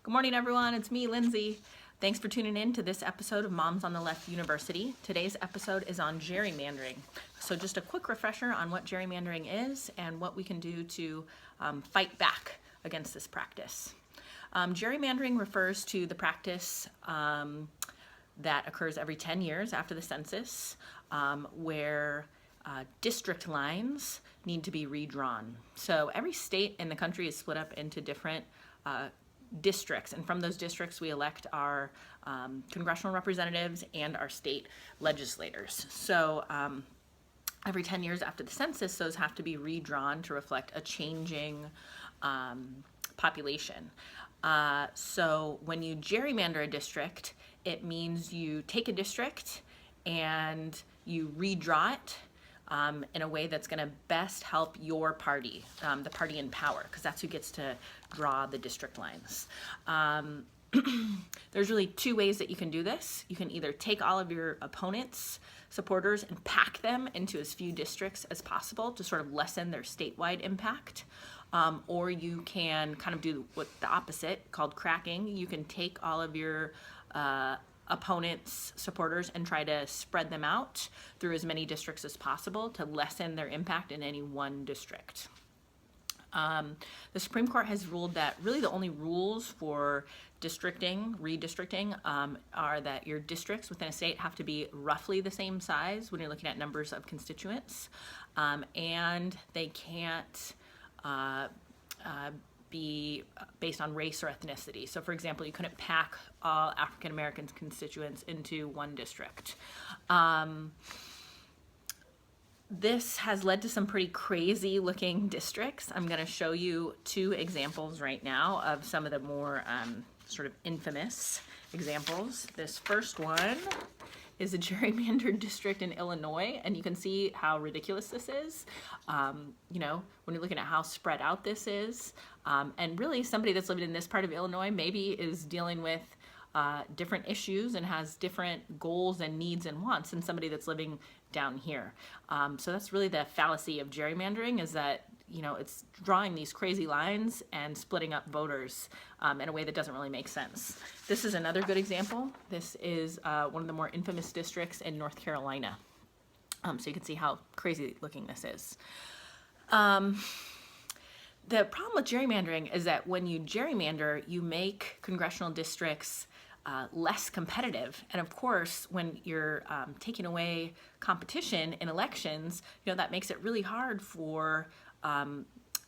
Good morning, everyone. It's me, Lindsay. Thanks for tuning in to this episode of Moms on the Left University. Today's episode is on gerrymandering. So just a quick refresher on what gerrymandering is and what we can do to fight back against this practice. Gerrymandering refers to the practice that occurs every 10 years after the census, where district lines need to be redrawn. So every state in the country is split up into different districts, and from those districts we elect our congressional representatives and our state legislators. So every 10 years after the census, those have to be redrawn to reflect a changing population. So when you gerrymander a district, it means you take a district and you redraw it in a way that's going to best help your party, the party in power, because that's who gets to draw the district lines. There's really two ways that you can do this. You can either take all of your opponent's supporters and pack them into as few districts as possible to sort of lessen their statewide impact. Or you can kind of do the opposite, called cracking. You can take all of your opponents' supporters and try to spread them out through as many districts as possible to lessen their impact in any one district. The Supreme Court has ruled that really the only rules for redistricting, are that your districts within a state have to be roughly the same size when you're looking at numbers of constituents, and they can't be based on race or ethnicity. So for example, you couldn't pack all African American constituents into one district. This has led to some pretty crazy looking districts. I'm going to show you two examples right now of some of the more sort of infamous examples. This first one is a gerrymandered district in Illinois, and you can see how ridiculous this is. You know, when you're looking at how spread out this is, and really somebody that's living in this part of Illinois maybe is dealing with different issues and has different goals and needs and wants than somebody that's living down here. So that's really the fallacy of gerrymandering, is that, you know, it's drawing these crazy lines and splitting up voters in a way that doesn't really make sense. This is another good example. This is one of the more infamous districts in North Carolina. So you can see how crazy looking this is. The problem with gerrymandering is that when you gerrymander, you make congressional districts less competitive. And of course, when you're taking away competition in elections, you know, that makes it really hard for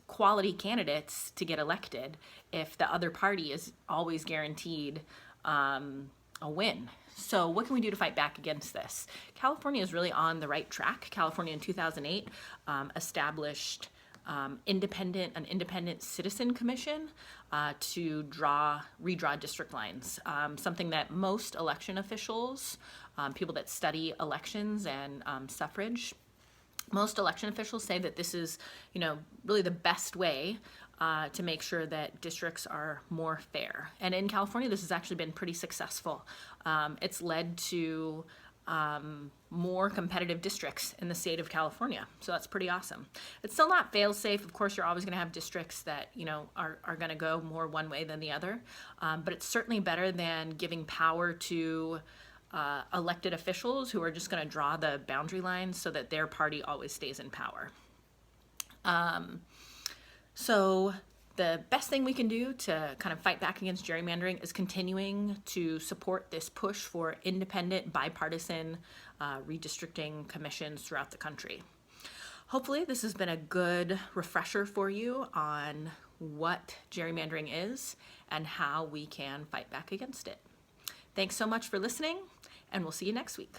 quality candidates to get elected if the other party is always guaranteed a win. So what can we do to fight back against this? California is really on the right track. California in 2008 established an independent citizen commission to redraw district lines, something that most election officials, people that study elections and suffrage, most election officials say that this is, you know, really the best way to make sure that districts are more fair. And in California, this has actually been pretty successful. It's led to more competitive districts in the state of California. So that's pretty awesome. It's still not fail-safe. Of course, you're always going to have districts that, you know, are going to go more one way than the other. But it's certainly better than giving power to elected officials who are just going to draw the boundary lines so that their party always stays in power. So the best thing we can do to kind of fight back against gerrymandering is continuing to support this push for independent, bipartisan redistricting commissions throughout the country. Hopefully this has been a good refresher for you on what gerrymandering is and how we can fight back against it. Thanks so much for listening, and we'll see you next week.